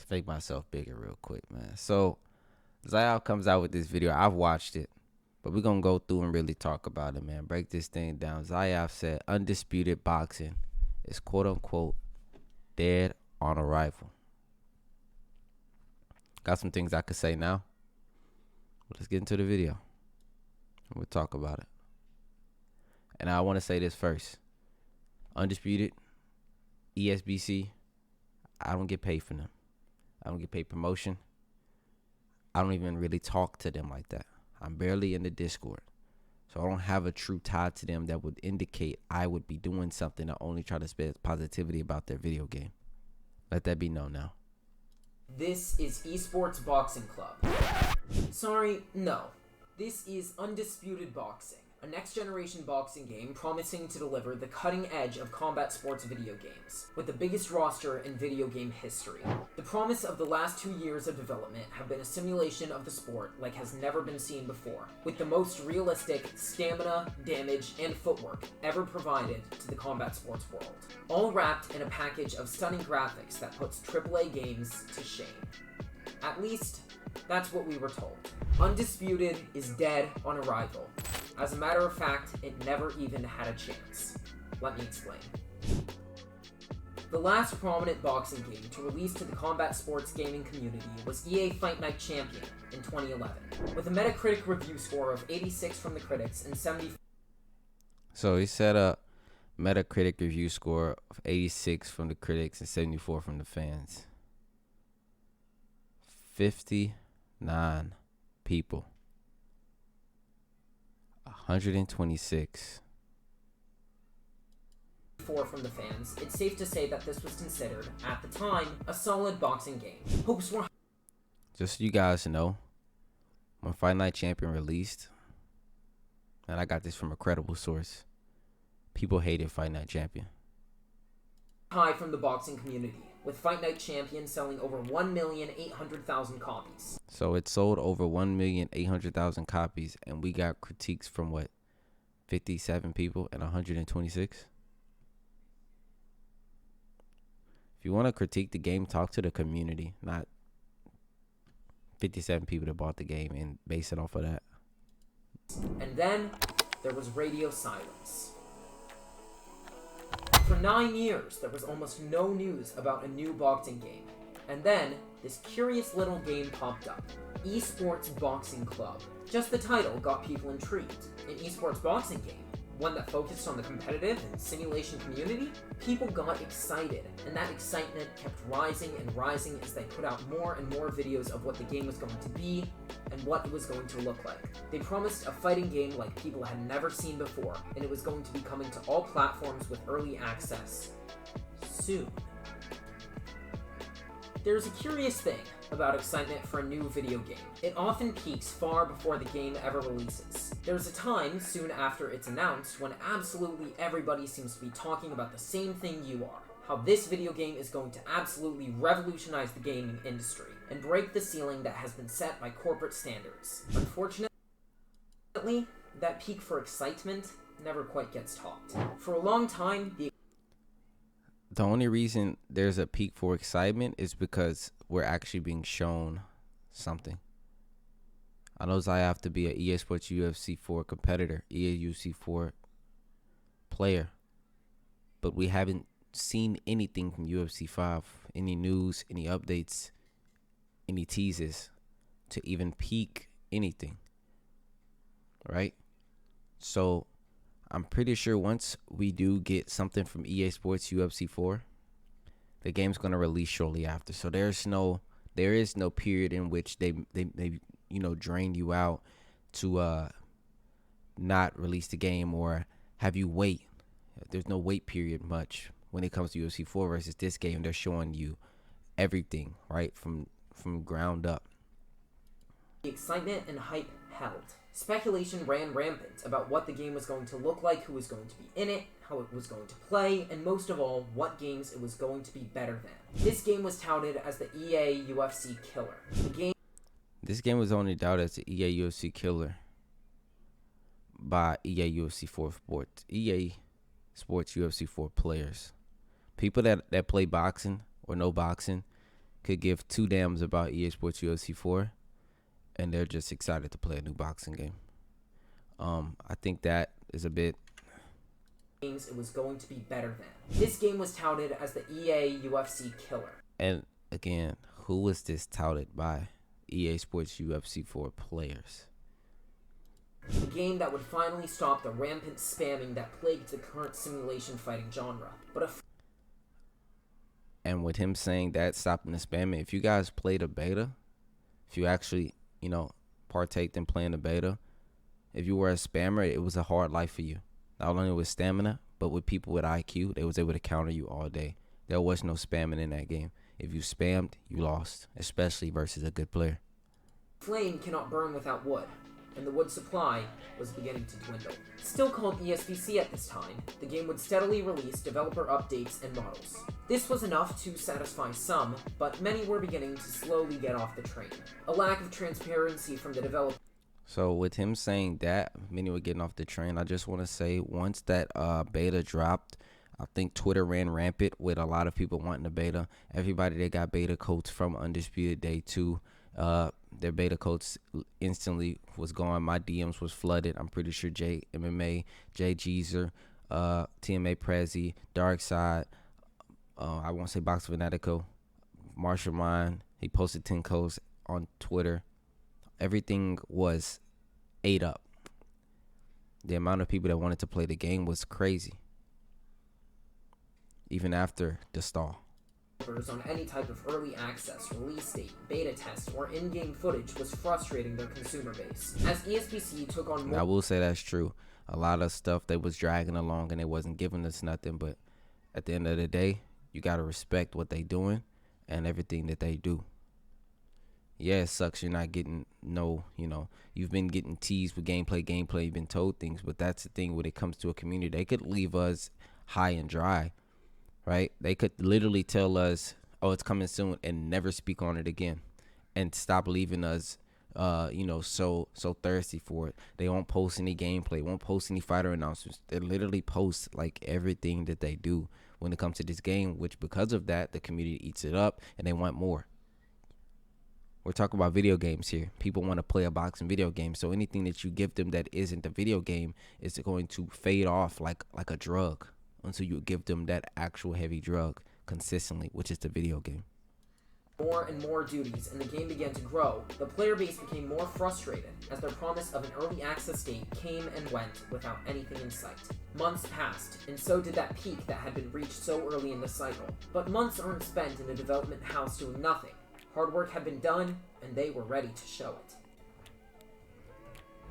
make myself bigger real quick, man. So Zyaf comes out with this video. I've watched it, but we're gonna go through and really talk about it, man. Break this thing down. Zyaf said Undisputed boxing is quote unquote dead on arrival. Got some things I could say now. Let's get into the video. We'll talk about it. And I want to say this first. Undisputed, ESBC, I don't get paid for them. I don't get paid promotion. I don't even really talk to them like that. I'm barely in the Discord. So I don't have a true tie to them that would indicate I would be doing something to only try to spread positivity about their video game. Let that be known now. This is Esports Boxing Club. Sorry, no. This is Undisputed Boxing, a next-generation boxing game promising to deliver the cutting edge of combat sports video games, with the biggest roster in video game history. The promise of the last 2 years of development have been a simulation of the sport like has never been seen before, with the most realistic stamina, damage, and footwork ever provided to the combat sports world, all wrapped in a package of stunning graphics that puts AAA games to shame. At least, that's what we were told. Undisputed is dead on arrival. As a matter of fact, it never even had a chance. Let me explain. The last prominent boxing game to release to the combat sports gaming community was EA Fight Night Champion in 2011, with a Metacritic review score of 86 from the critics and 74. So he set a Metacritic review score of 86 from the critics and 74 from the fans. 59 people. 126. From the fans, it's safe to say that this was considered, at the time, a solid boxing game. Hopes were... Just so you guys know, when Fight Night Champion released, and I got this from a credible source, people hated Fight Night Champion. High from the boxing community, with Fight Night Champion selling over 1,800,000 copies. So it sold over 1,800,000 copies, and we got critiques from what, 57 people and 126? If you want to critique the game, talk to the community, not 57 people that bought the game and base it off of that. And then there was radio silence. For 9 years, there was almost no news about a new boxing game. And then, this curious little game popped up. Esports Boxing Club. Just the title got people intrigued. An esports boxing game, one that focused on the competitive and simulation community, people got excited, and that excitement kept rising and rising as they put out more and more videos of what the game was going to be and what it was going to look like. They promised a fighting game like people had never seen before, and it was going to be coming to all platforms with early access soon. There's a curious thing about excitement for a new video game. It often peaks far before the game ever releases. There's a time, soon after it's announced, when absolutely everybody seems to be talking about the same thing you are. How this video game is going to absolutely revolutionize the gaming industry and break the ceiling that has been set by corporate standards. Unfortunately, that peak for excitement never quite gets topped. For a long time, The only reason there's a peak for excitement is because we're actually being shown something. I know I have to be an EA Sports UFC 4 competitor, EA UFC 4 player, but we haven't seen anything from UFC 5, any news, any updates, any teases to even peak anything, right? So I'm pretty sure once we do get something from EA Sports UFC 4, the game's going to release shortly after. So there is no period in which they drain you out to not release the game or have you wait. There's no wait period much when it comes to UFC 4 versus this game. They're showing you everything, right, from ground up. The excitement and hype held. Speculation ran rampant about what the game was going to look like, who was going to be in it, how it was going to play, and most of all, what games it was going to be better than. This game was touted as the EA UFC killer. This game was only touted as the EA UFC killer by EA UFC 4 Sports. EA Sports UFC 4 players. People that play boxing or know boxing could give two dams about EA Sports UFC 4, and they're just excited to play a new boxing game. I think that is a bit. It was going to be better than. This game was touted as the EA UFC killer. And again, who was this touted by? EA Sports UFC 4 players. The game that would finally stop the rampant spamming that plagued the current simulation fighting genre. And with him saying that, stopping the spamming, if you guys played a beta, if you actually, partaked in playing the beta, if you were a spammer, it was a hard life for you. Not only with stamina, but with people with IQ, they was able to counter you all day. There was no spamming in that game. If you spammed, you lost, especially versus a good player. Flame cannot burn without wood, and the wood supply was beginning to dwindle. Still called ESBC at this time, the game would steadily release developer updates and models. This was enough to satisfy some, but many were beginning to slowly get off the train. A lack of transparency from the developer. So with him saying that, many were getting off the train, I just want to say once that beta dropped, I think Twitter ran rampant with a lot of people wanting the beta. Everybody that got beta codes from Undisputed Day 2, their beta codes instantly was gone. My DMs was flooded. I'm pretty sure J MMA, Jay Jeezer, TMA Prezi, Darkside, I won't say Box Fanatico, Marshall Mine, he posted 10 codes on Twitter. Everything was ate up. The amount of people that wanted to play the game was crazy. Even after the stall. On any type of early access, release date, beta test, or in-game footage was frustrating their consumer base. As ESPC took on more... I will say that's true. A lot of stuff they was dragging along and they wasn't giving us nothing, but at the end of the day, you got to respect what they doing and everything that they do. Yeah, it sucks you're not getting you've been getting teased with gameplay, you've been told things, but that's the thing when it comes to a community. They could leave us high and dry, right? They could literally tell us, oh, it's coming soon and never speak on it again and stop leaving us, so thirsty for it. They won't post any gameplay, won't post any fighter announcements. They literally post like everything that they do when it comes to this game, which because of that, the community eats it up and they want more. We're talking about video games here. People want to play a boxing video game. So anything that you give them that isn't a video game is going to fade off like a drug until you give them that actual heavy drug consistently, which is the video game. More and more duties, and the game began to grow. The player base became more frustrated as their promise of an early access date came and went without anything in sight. Months passed, and so did that peak that had been reached so early in the cycle. But months aren't spent in a development house doing nothing. Hard work had been done, and they were ready to show it.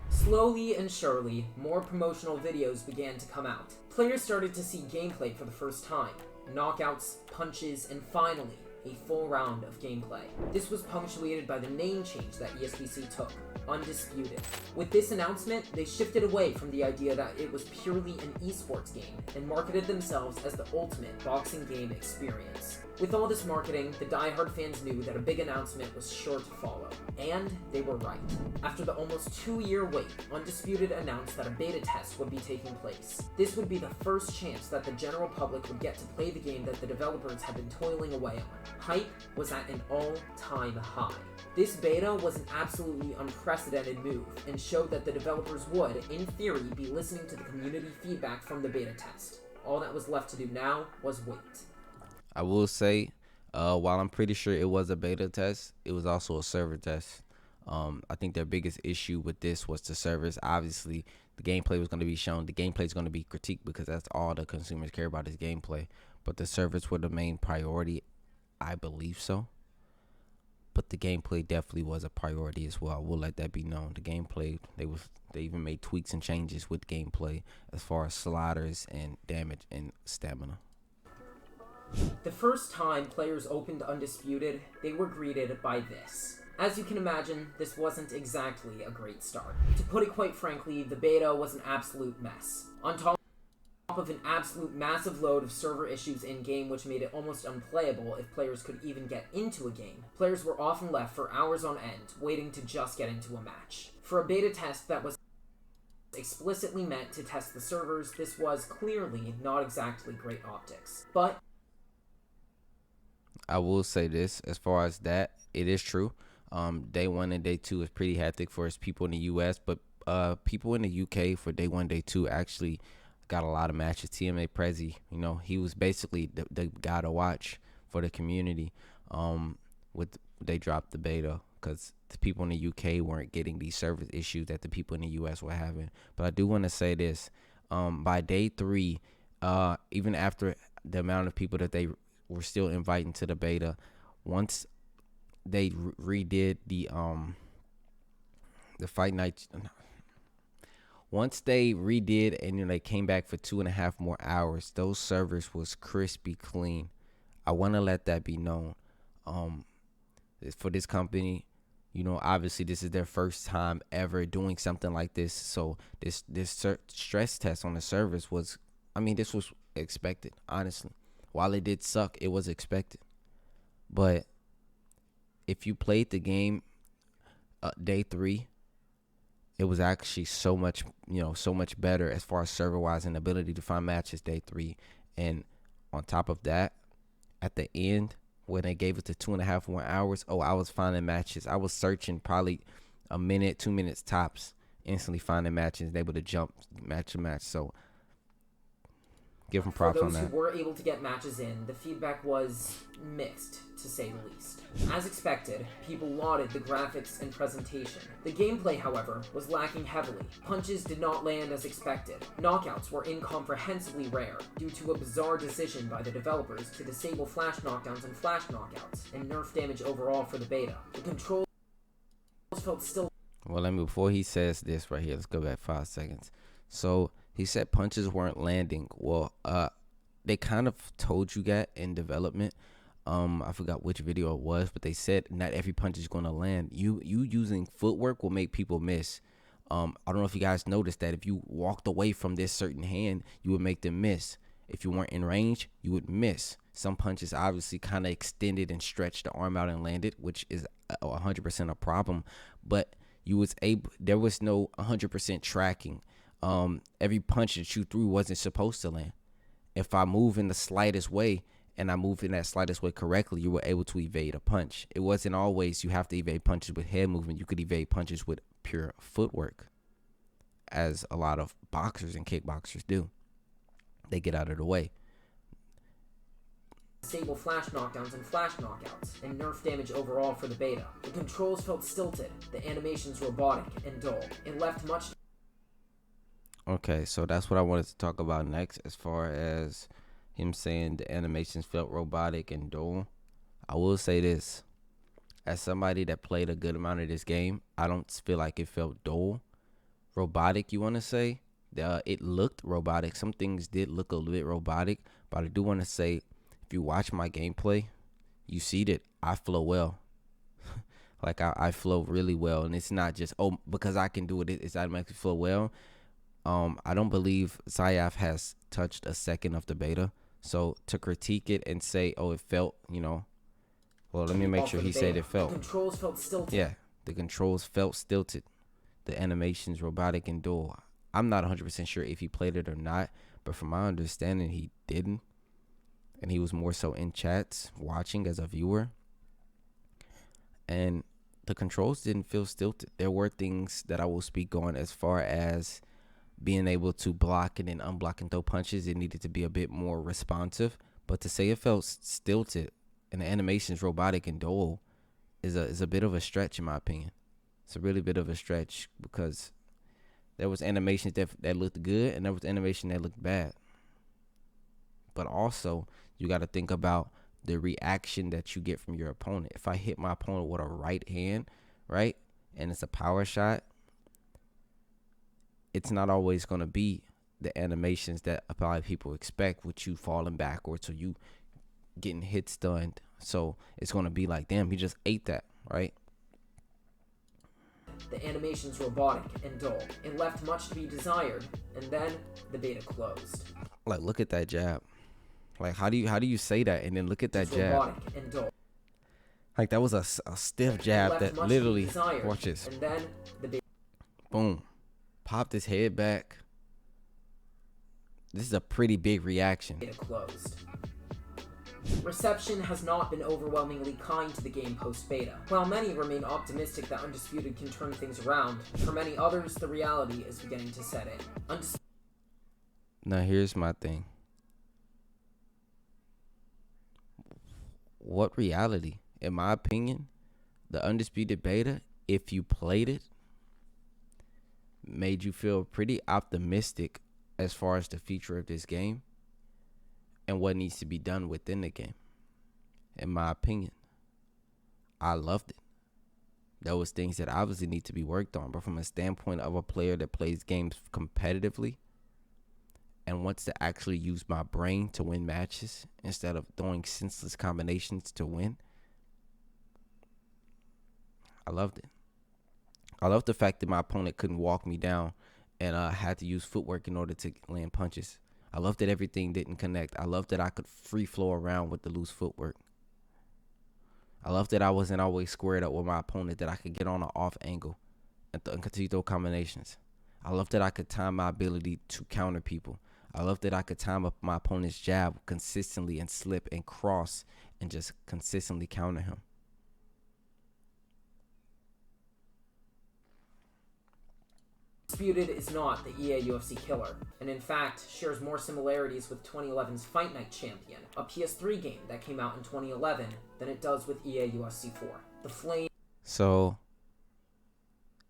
Slowly and surely, more promotional videos began to come out. Players started to see gameplay for the first time. Knockouts, punches, and finally, a full round of gameplay. This was punctuated by the name change that ESPC took, Undisputed. With this announcement, they shifted away from the idea that it was purely an esports game and marketed themselves as the ultimate boxing game experience. With all this marketing, the diehard fans knew that a big announcement was sure to follow. And they were right. After the almost 2-year wait, Undisputed announced that a beta test would be taking place. This would be the first chance that the general public would get to play the game that the developers had been toiling away on. Hype was at an all-time high. This beta was an absolutely unprecedented move and showed that the developers would, in theory, be listening to the community feedback from the beta test. All that was left to do now was wait. I will say, while I'm pretty sure it was a beta test, it was also a server test. I think their biggest issue with this was the servers. Obviously, the gameplay was going to be shown. The gameplay is going to be critiqued because that's all the consumers care about is gameplay. But the servers were the main priority. I believe so. But the gameplay definitely was a priority as well. We'll let that be known. The gameplay, they even made tweaks and changes with gameplay as far as sliders and damage and stamina. The first time players opened Undisputed, they were greeted by this. As you can imagine, this wasn't exactly a great start. To put it quite frankly, the beta was an absolute mess. On top of an absolute massive load of server issues in-game which made it almost unplayable if players could even get into a game, players were often left for hours on end, waiting to just get into a match. For a beta test that was explicitly meant to test the servers, this was clearly not exactly great optics. But I will say this as far as that, it is true. Day one and day two is pretty hectic for us people in the U.S., but people in the U.K. for day one, day two actually got a lot of matches. TMA Prezi, he was basically the guy to watch for the community. With they dropped the beta because the people in the UK weren't getting these service issues that the people in the US were having. But I do want to say this: by day three, even after the amount of people that they were still inviting to the beta, once they redid the fight night, once they redid and then they came back for 2.5 more hours, those servers was crispy clean. I want to let that be known. For this company, obviously this is their first time ever doing something like this. So this stress test on the servers was, this was expected, honestly. While it did suck, it was expected. But if you played the game day three, it was actually so much better as far as server wise and ability to find matches day three. And on top of that, at the end, when they gave us the 2.5 more hours, I was finding matches. I was searching probably a minute, 2 minutes tops, instantly finding matches and able to jump match to match. So give them props on that. For those who were able to get matches in, the feedback was mixed, to say the least. As expected, people lauded the graphics and presentation. The gameplay, however, was lacking heavily. Punches did not land as expected. Knockouts were incomprehensibly rare, due to a bizarre decision by the developers to disable flash knockdowns and flash knockouts, and nerf damage overall for the beta. The controls felt still... Well, before he says this right here, let's go back 5 seconds. So he said punches weren't landing. Well, they kind of told you that in development. I forgot which video it was, but they said not every punch is going to land. You using footwork will make people miss. I don't know if you guys noticed that if you walked away from this certain hand, you would make them miss. If you weren't in range, you would miss. Some punches obviously kind of extended and stretched the arm out and landed, which is 100% a problem. But there was no 100% tracking. Every punch that you threw wasn't supposed to land. If I move in the slightest way and I move in that slightest way correctly, you were able to evade a punch. It wasn't always you have to evade punches with head movement. You could evade punches with pure footwork, as a lot of boxers and kickboxers do. They get out of the way. Disable flash knockdowns and flash knockouts, and nerf damage overall for the beta. The controls felt stilted, the animations robotic and dull. It left much... Okay, so that's what I wanted to talk about next, as far as him saying the animations felt robotic and dull. I will say this. As somebody that played a good amount of this game, I don't feel like it felt dull. Robotic, you want to say? It looked robotic. Some things did look a little bit robotic, but I do want to say, if you watch my gameplay, you see that I flow well. Like, I flow really well, and it's not just, because I can do it, it's automatically flow well. I don't believe Zyaf has touched a second of the beta. So to critique it and say, it felt, well, let me make sure he said it felt. The controls felt stilted. Yeah, the controls felt stilted. The animations robotic and dull. I'm not 100% sure if he played it or not, but from my understanding, he didn't. And he was more so in chats, watching as a viewer. And the controls didn't feel stilted. There were things that I will speak on as far as being able to block and then unblock and throw punches. It needed to be a bit more responsive. But to say it felt stilted and the animations robotic and dull is a bit of a stretch, in my opinion. It's a really bit of a stretch, because there was animations that looked good and there was animation that looked bad. But also, you got to think about the reaction that you get from your opponent. If I hit my opponent with a right hand, right, and it's a power shot, it's not always going to be the animations that a lot of people expect, with you falling backwards or you getting hit stunned. So it's going to be like, damn, he just ate that, right? The animations robotic and dull. It left much to be desired, and then the beta closed. Like, look at that jab. Like, how do you say that and then look at that jab? Robotic and dull. Like, that was a stiff jab that literally, watch this. And then the beta... Boom. Popped his head back. This is a pretty big reaction. Beta closed. reception has not been overwhelmingly kind to the game post-beta. While many remain optimistic that Undisputed can turn things around, for many others, the reality is beginning to set in. Now here's my thing. What reality? In my opinion, the Undisputed beta, if you played it, made you feel pretty optimistic as far as the future of this game and what needs to be done within the game. In my opinion, I loved it. There was things that obviously need to be worked on, but from a standpoint of a player that plays games competitively and wants to actually use my brain to win matches instead of throwing senseless combinations to win, I loved it. I love the fact that my opponent couldn't walk me down and had to use footwork in order to land punches. I love that everything didn't connect. I love that I could free flow around with the loose footwork. I love that I wasn't always squared up with my opponent, that I could get on an off angle and continue those combinations. I love that I could time my ability to counter people. I love that I could time up my opponent's jab consistently and slip and cross and just consistently counter him. Undisputed is not the EA UFC killer, and in fact shares more similarities with 2011's Fight Night Champion, a PS3 game that came out in 2011, than it does with EA UFC 4. The Flame. So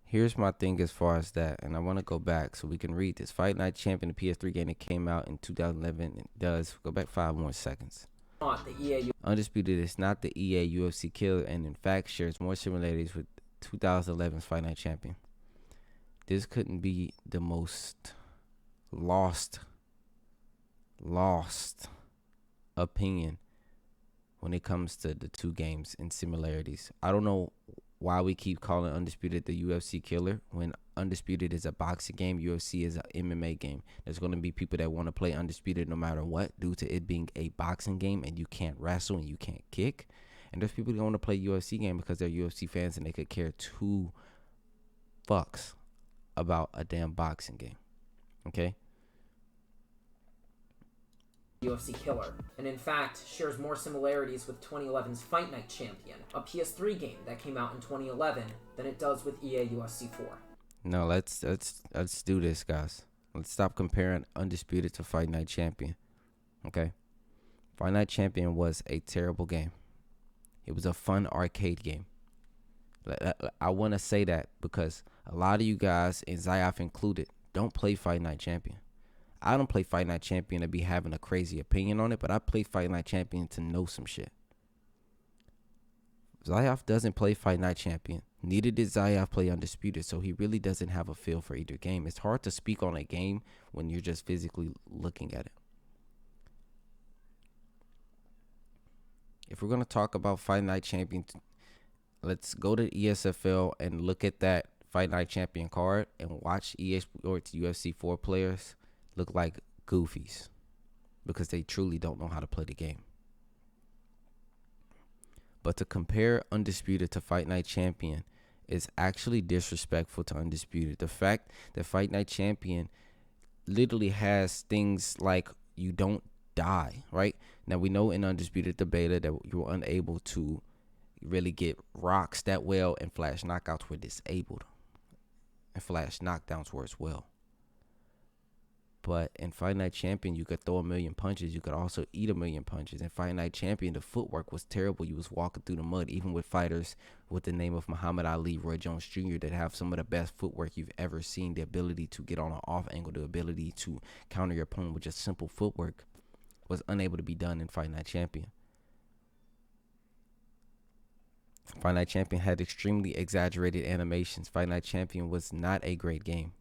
here's my thing as far as that, and I want to go back so we can read this. Fight Night Champion, the PS3 game that came out in 2011, it does go back 5 more seconds. Not the EA. Undisputed is not the EA UFC killer, and in fact shares more similarities with 2011's Fight Night Champion. This couldn't be the most lost opinion when it comes to the two games and similarities. I don't know why we keep calling Undisputed the UFC killer when Undisputed is a boxing game, UFC is an MMA game. There's going to be people that want to play Undisputed no matter what due to it being a boxing game and you can't wrestle and you can't kick. And there's people that want to play UFC game because they're UFC fans and they could care two fucks about a damn boxing game. Okay? UFC killer, and in fact shares more similarities with 2011's Fight Night Champion, a PS3 game that came out in 2011, than it does with EA UFC 4. No, let's do this, guys. Let's stop comparing Undisputed to Fight Night Champion. Okay? Fight Night Champion was a terrible game. It was a fun arcade game. I want to say that because a lot of you guys, and Zyaf included, don't play Fight Night Champion. I don't play Fight Night Champion to be having a crazy opinion on it, but I play Fight Night Champion to know some shit. Zyaf doesn't play Fight Night Champion. Neither did Zyaf play Undisputed, so he really doesn't have a feel for either game. It's hard to speak on a game when you're just physically looking at it. If we're going to talk about Fight Night Champion, let's go to ESFL and look at that Fight Night Champion card and watch EA Sports UFC 4 players look like goofies because they truly don't know how to play the game. But to compare Undisputed to Fight Night Champion is actually disrespectful to Undisputed. The fact that Fight Night Champion literally has things like you don't die, right? Now we know in Undisputed the beta that you were unable to really get rocks that well, and flash knockouts were disabled and flash knockdowns were as well. But in Fight Night Champion, you could throw a million punches. You could also eat a million punches. In Fight Night Champion, the footwork was terrible. You was walking through the mud, even with fighters with the name of Muhammad Ali, Roy Jones Jr., that have some of the best footwork you've ever seen. The ability to get on an off angle, the ability to counter your opponent with just simple footwork was unable to be done in Fight Night Champion. Fight Night Champion had extremely exaggerated animations. Fight Night Champion was not a great game.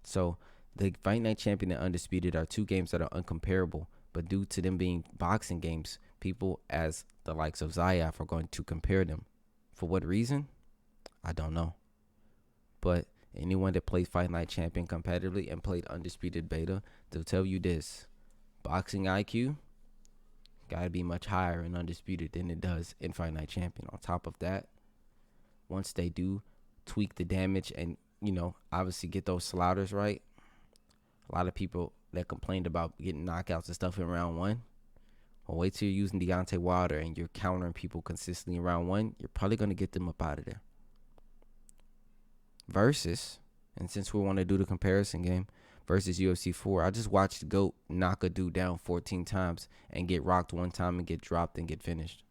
So the Fight Night Champion and Undisputed are two games that are uncomparable, but due to them being boxing games, people as the likes of Zyaf are going to compare them. For what reason? I don't know. But anyone that played Fight Night Champion competitively and played Undisputed Beta, they'll tell you this. Boxing IQ gotta be much higher in Undisputed than it does in Fight Night Champion. On top of that, once they do tweak the damage and, obviously get those slaughters right, a lot of people that complained about getting knockouts and stuff in round one Or wait till you're using Deontay Wilder and you're countering people consistently in round 1. You're probably going to get them up out of there. Versus, and since we want to do the comparison game, versus UFC 4, I just watched GOAT knock a dude down 14 times and get rocked one time and get dropped and get finished.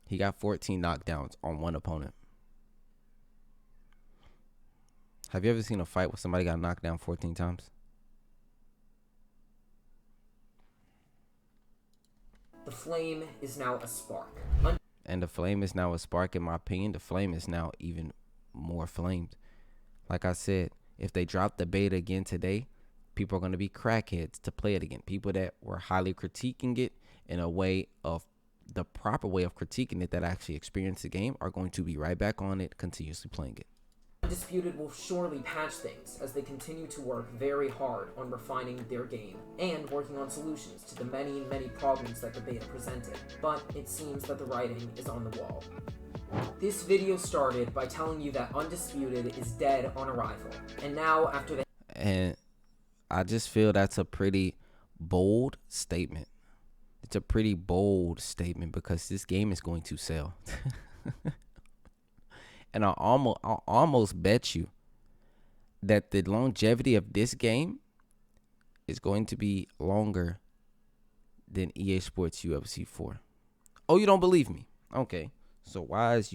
He got 14 knockdowns on one opponent. Have you ever seen a fight where somebody got knocked down 14 times? The flame is now a spark. And the flame is now a spark, in my opinion. The flame is now even more flamed. Like I said, if they drop the beta again today, people are going to be crackheads to play it again. People that were highly critiquing it in a way of the proper way of critiquing it that actually experience the game are going to be right back on it, continuously playing it. Undisputed will surely patch things as they continue to work very hard on refining their game and working on solutions to the many, many problems that the beta presented, but it seems that the writing is on the wall. This video started by telling you that Undisputed is dead on arrival, and now after the... And I just feel that's a pretty bold statement. It's a pretty bold statement because this game is going to sell. And I'll almost bet you that the longevity of this game is going to be longer than EA Sports UFC 4. Oh, you don't believe me? Okay. So why is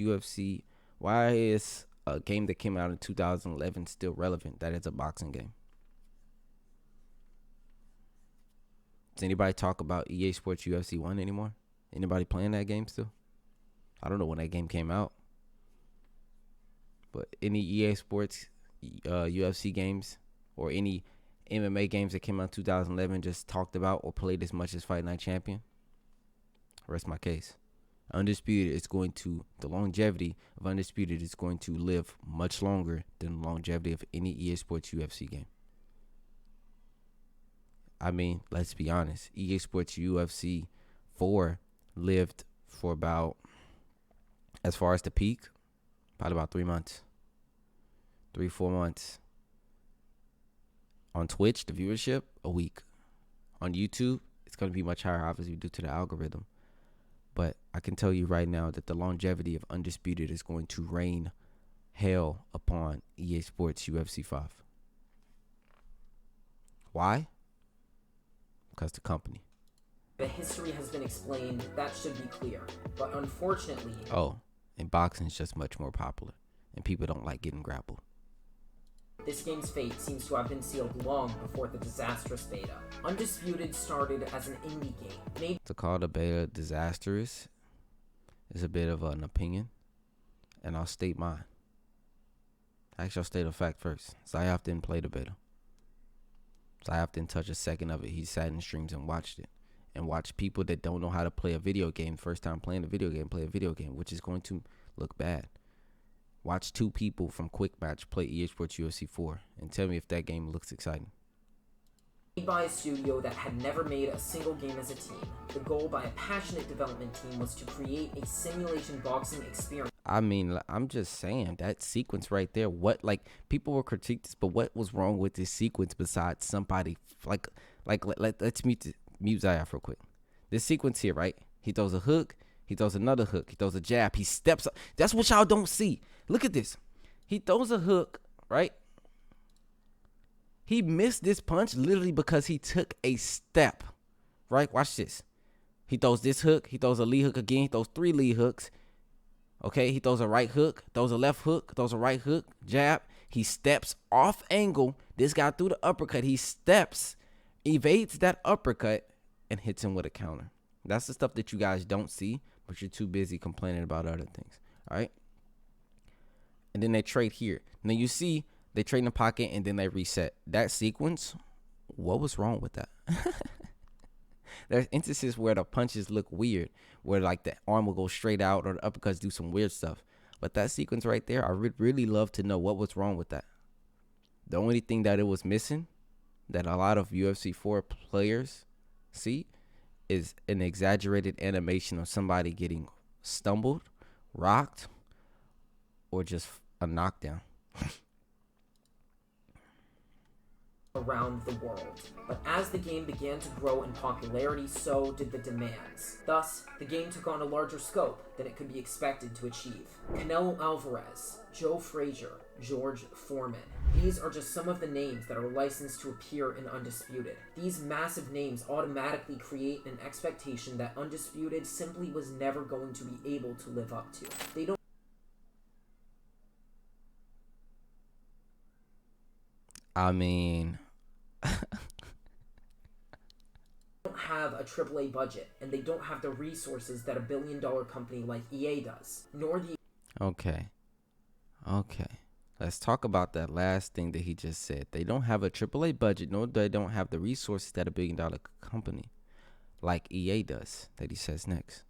a game that came out in 2011 still relevant? That is a boxing game. Does anybody talk about EA Sports UFC 1 anymore? Anybody playing that game still? I don't know when that game came out. But any EA Sports UFC games or any MMA games that came out in 2011 just talked about or played as much as Fight Night Champion? Rest my case. Undisputed is going to, the longevity of Undisputed is going to live much longer than the longevity of any EA Sports UFC game. I mean, let's be honest. EA Sports UFC 4 lived for about, as far as the peak, probably about 3 months. 3-4 months. On Twitch, the viewership, a week. On YouTube, it's going to be much higher, obviously, due to the algorithm. But I can tell you right now that the longevity of Undisputed is going to rain hell upon EA Sports UFC 5. Why? Because the company. The history has been explained, that should be clear. But unfortunately... Oh, and boxing is just much more popular. And people don't like getting grappled. This game's fate seems to have been sealed long before the disastrous beta. Undisputed started as an indie game, made To call the beta disastrous is a bit of an opinion, and I'll state mine. Actually, I'll state a fact first. Zyaf didn't play the beta. Zyaf didn't touch a second of it. He sat in streams and watched it. And watched people that don't know how to play a video game, first time playing a video game, play a video game, which is going to look bad. Watch 2 people from Quick Match play EA Sports UFC 4 and tell me if that game looks exciting. Made by a studio that had never made a single game as a team. The goal by a passionate development team was to create a simulation boxing experience. I mean, I'm just saying that sequence right there. What, like, people will critique this, but what was wrong with this sequence besides somebody let's mute Zyaf real quick. This sequence here, right? He throws a hook. He throws another hook. He throws a jab. He steps up. That's what y'all don't see. Look at this. He throws a hook, right? He missed this punch literally because he took a step, right? Watch this. He throws this hook. He throws a lead hook again. He throws 3 lead hooks. Okay, he throws a right hook, throws a left hook, throws a right hook, jab. He steps off angle. This guy threw the uppercut. He steps, evades that uppercut, and hits him with a counter. That's the stuff that you guys don't see, but you're too busy complaining about other things. All right? And then they trade here. Now you see they trade in the pocket and then they reset. That sequence, what was wrong with that? There's instances where the punches look weird, where like the arm will go straight out or the uppercuts do some weird stuff. But that sequence right there, I would really love to know what was wrong with that. The only thing that it was missing, that a lot of UFC 4 players see, is an exaggerated animation of somebody getting stumbled, rocked, or just a knockdown. around the world. But as the game began to grow in popularity, so did the demands. Thus, the game took on a larger scope than it could be expected to achieve. Canelo Alvarez, Joe Frazier, George Foreman. These are just some of the names that are licensed to appear in Undisputed. These massive names automatically create an expectation that Undisputed simply was never going to be able to live up to. They don't I mean, have a AAA budget, and they don't have the resources that a billion-dollar company like EA does, nor the okay. Let's talk about that last thing that he just said. They don't have a AAA budget, nor they don't have the resources that a billion-dollar company like EA does, that he says next.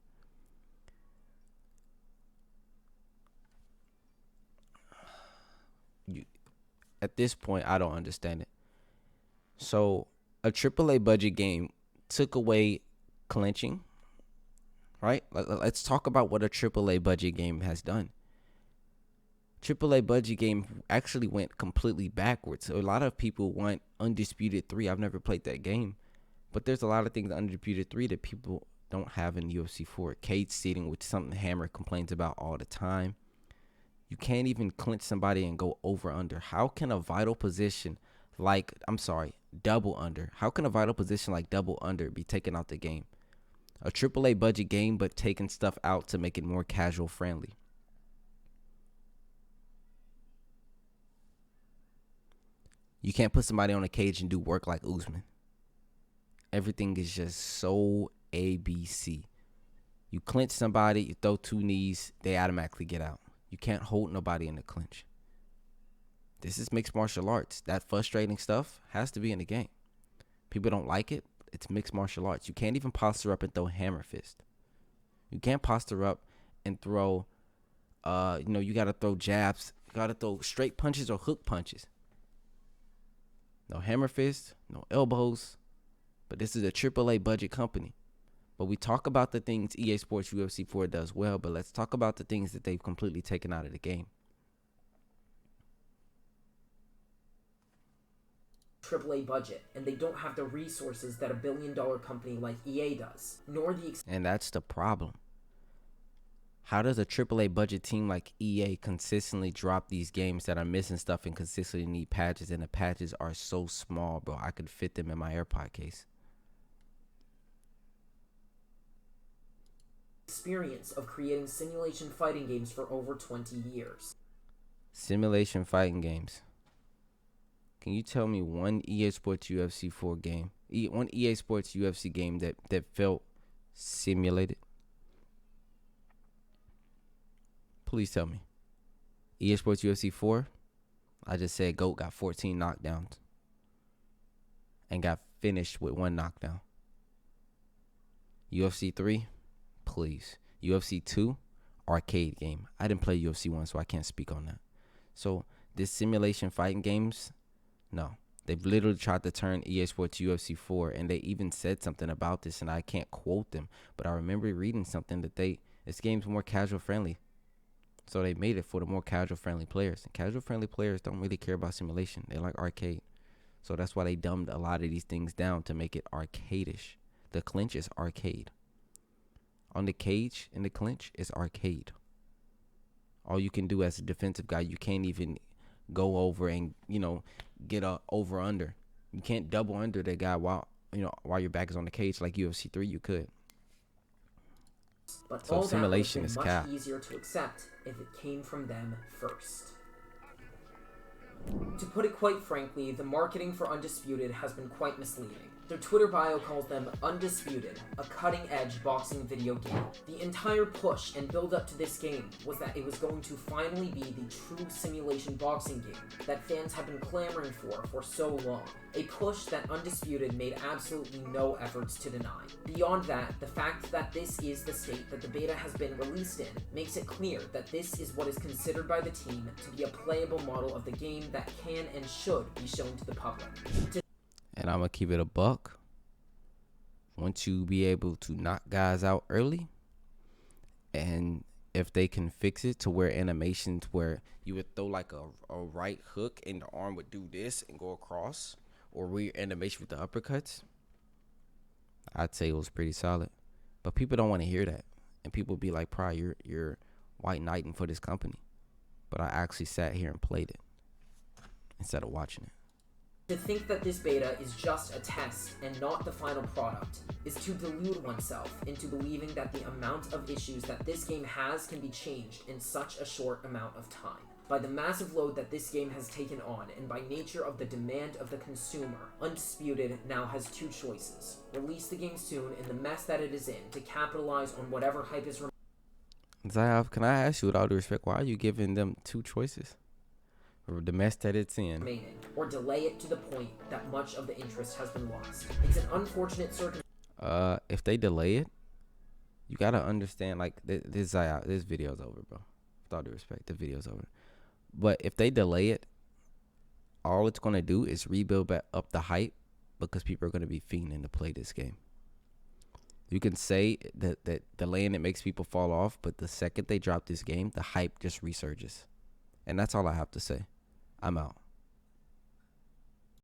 At this point, I don't understand it. So, a AAA budget game took away clinching, right? Let's talk about what a AAA budget game has done. AAA budget game actually went completely backwards. So a lot of people want Undisputed 3. I've never played that game, but there's a lot of things in Undisputed 3 that people don't have in UFC 4. Cage seating, which is something Hammer complains about all the time. You can't even clinch somebody and go over under. How can a vital position like, double under? How can a vital position like double under be taken out the game? A AAA budget game, but taking stuff out to make it more casual friendly. You can't put somebody on a cage and do work like Usman. Everything is just so ABC. You clinch somebody, you throw two knees, they automatically get out. You can't hold nobody in the clinch. This is mixed martial arts. That frustrating stuff has to be in the game. People don't like it. It's mixed martial arts. You can't even posture up and throw hammer fist. You can't posture up and throw, you got to throw jabs. You got to throw straight punches or hook punches. No hammer fist, no elbows. But this is a AAA budget company. But we talk about the things EA Sports UFC 4 does well, but let's talk about the things that they've completely taken out of the game. AAA budget, and they don't have the resources that a billion-dollar company like EA does, nor the And that's the problem. How does a AAA budget team like EA consistently drop these games that are missing stuff and consistently need patches, and the patches are so small, bro? I could fit them in my AirPod case. experience of creating simulation fighting games for over 20 years. Simulation fighting games. Can you tell me one EA Sports UFC 4 game, one EA Sports UFC game that felt simulated? Please tell me. EA Sports UFC 4, I just said GOAT got 14 knockdowns and got finished with one knockdown. UFC 3, please. UFC 2, arcade game. I didn't play UFC 1, so I can't speak on that. So this simulation fighting games, no. They've literally tried to turn EA Sports UFC 4, and they even said something about this, and I can't quote them, but I remember reading something that this game's more casual friendly. So they made it for the more casual friendly players. And casual friendly players don't really care about simulation. They like arcade. So that's why they dumbed a lot of these things down to make it arcadish. The clinch is arcade. On the cage, in the clinch, is arcade. All you can do as a defensive guy, you can't even go over and, get a over under. You can't double under the guy while your back is on the cage like UFC 3 you could. But so all simulation that is much cap. easier to accept if it came from them first. To put it quite frankly, the marketing for Undisputed has been quite misleading. Their Twitter bio calls them Undisputed, a cutting-edge boxing video game. The entire push and build-up to this game was that it was going to finally be the true simulation boxing game that fans have been clamoring for so long. A push that Undisputed made absolutely no efforts to deny. Beyond that, the fact that this is the state that the beta has been released in makes it clear that this is what is considered by the team to be a playable model of the game that can and should be shown to the public. And I'm going to keep it a buck. Once you be able to knock guys out early, and if they can fix it to where animations where you would throw like a right hook and the arm would do this and go across, or weird animation with the uppercuts, I'd say it was pretty solid. But people don't want to hear that, and people be like, "Pry, you're white knighting for this company." But I actually sat here and played it instead of watching it. To think that this beta is just a test and not the final product is to delude oneself into believing that the amount of issues that this game has can be changed in such a short amount of time. By the massive load that this game has taken on, and by nature of the demand of the consumer, Undisputed now has two choices. Release the game soon in the mess that it is in to capitalize on whatever hype is Zyaf, can I ask you with all due respect, why are you giving them two choices? Or the mess that it's in. remaining, or delay it to the point that much of the interest has been lost. It's an unfortunate circumstance. If they delay it, you gotta understand, like, this video's over, bro. With all due respect, the video's over. But if they delay it, all it's gonna do is rebuild back up the hype, because people are gonna be fiending to play this game. You can say that delaying it makes people fall off, but the second they drop this game, the hype just resurges. And that's all I have to say. I'm out.